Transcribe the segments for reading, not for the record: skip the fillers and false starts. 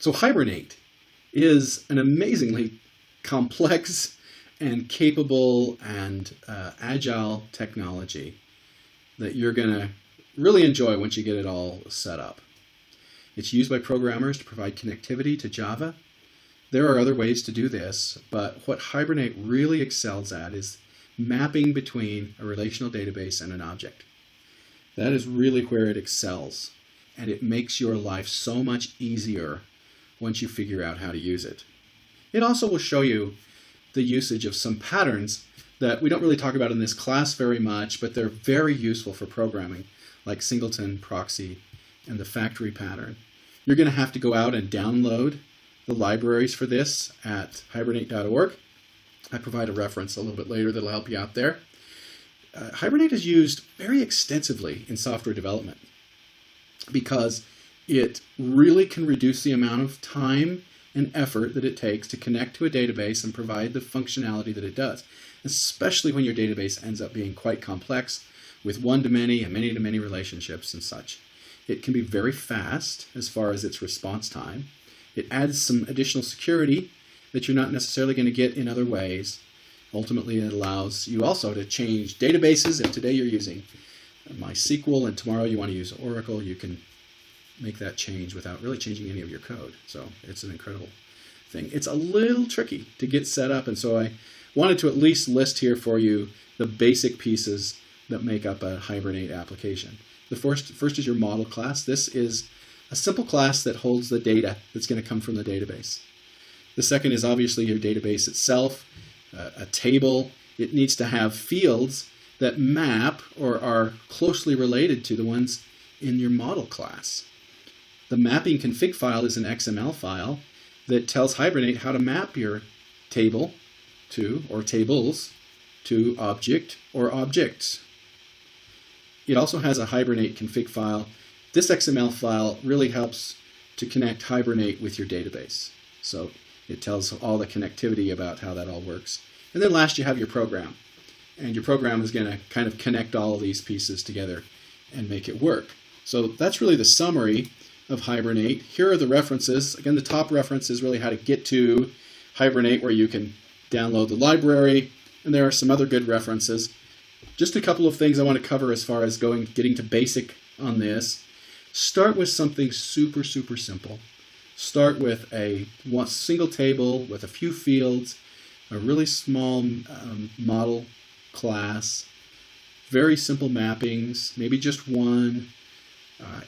So Hibernate is an amazingly complex and capable and agile technology that you're going to really enjoy once you get it all set up. It's used by programmers to provide connectivity to Java. There are other ways to do this, but what Hibernate really excels at is mapping between a relational database and an object. That is really where it excels, and it makes your life so much easier once you figure out how to use it. It also will show you the usage of some patterns that we don't really talk about in this class very much, but they're very useful for programming, like singleton, proxy, and the factory pattern. You're going to have to go out and download the libraries for this at hibernate.org. I provide a reference a little bit later that'll help you out there. Hibernate is used very extensively in software development because it really can reduce the amount of time and effort that it takes to connect to a database and provide the functionality that it does, especially when your database ends up being quite complex with one-to-many and many-to-many relationships and such. It can be very fast as far as its response time. It adds some additional security that you're not necessarily going to get in other ways. Ultimately, it allows you also to change databases. If today you're using MySQL and tomorrow you want to use Oracle, you can make that change without really changing any of your code. So it's an incredible thing. It's a little tricky to get set up, and so I wanted to at least list here for you the basic pieces that make up a Hibernate application. The first is your model class. This is a simple class that holds the data that's going to come from the database. The second is obviously your database itself, a table. It needs to have fields that map or are closely related to the ones in your model class. The mapping config file is an XML file that tells Hibernate how to map your table to, or tables, to object or objects. It also has a Hibernate config file. This XML file really helps to connect Hibernate with your database. So it tells all the connectivity about how that all works. And then last you have your program. And your program is going to kind of connect all of these pieces together and make it work. So that's really the summary of Hibernate. Here are the references. Again, the top reference is really how to get to Hibernate, where you can download the library. And there are some other good references. Just a couple of things I want to cover as far as getting to basic on this. Start with something super, super simple. Start with a single table with a few fields, a really small model class, very simple mappings, maybe just one,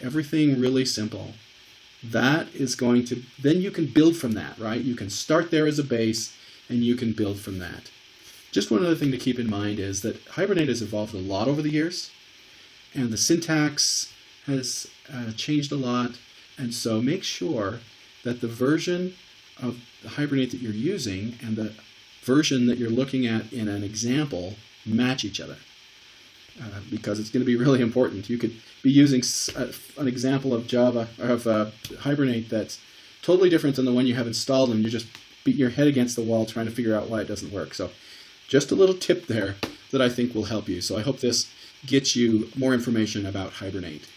everything really simple. That is going to, then you can build from that, right? You can start there as a base and you can build from that. Just one other thing to keep in mind is that Hibernate has evolved a lot over the years, and the syntax has changed a lot, and so make sure that the version of the Hibernate that you're using and the version that you're looking at in an example match each other, because it's going to be really important. You could be using an example of Java, or of Hibernate that's totally different than the one you have installed, and you just beat your head against the wall trying to figure out why it doesn't work. So just a little tip there that I think will help you. So I hope this gets you more information about Hibernate.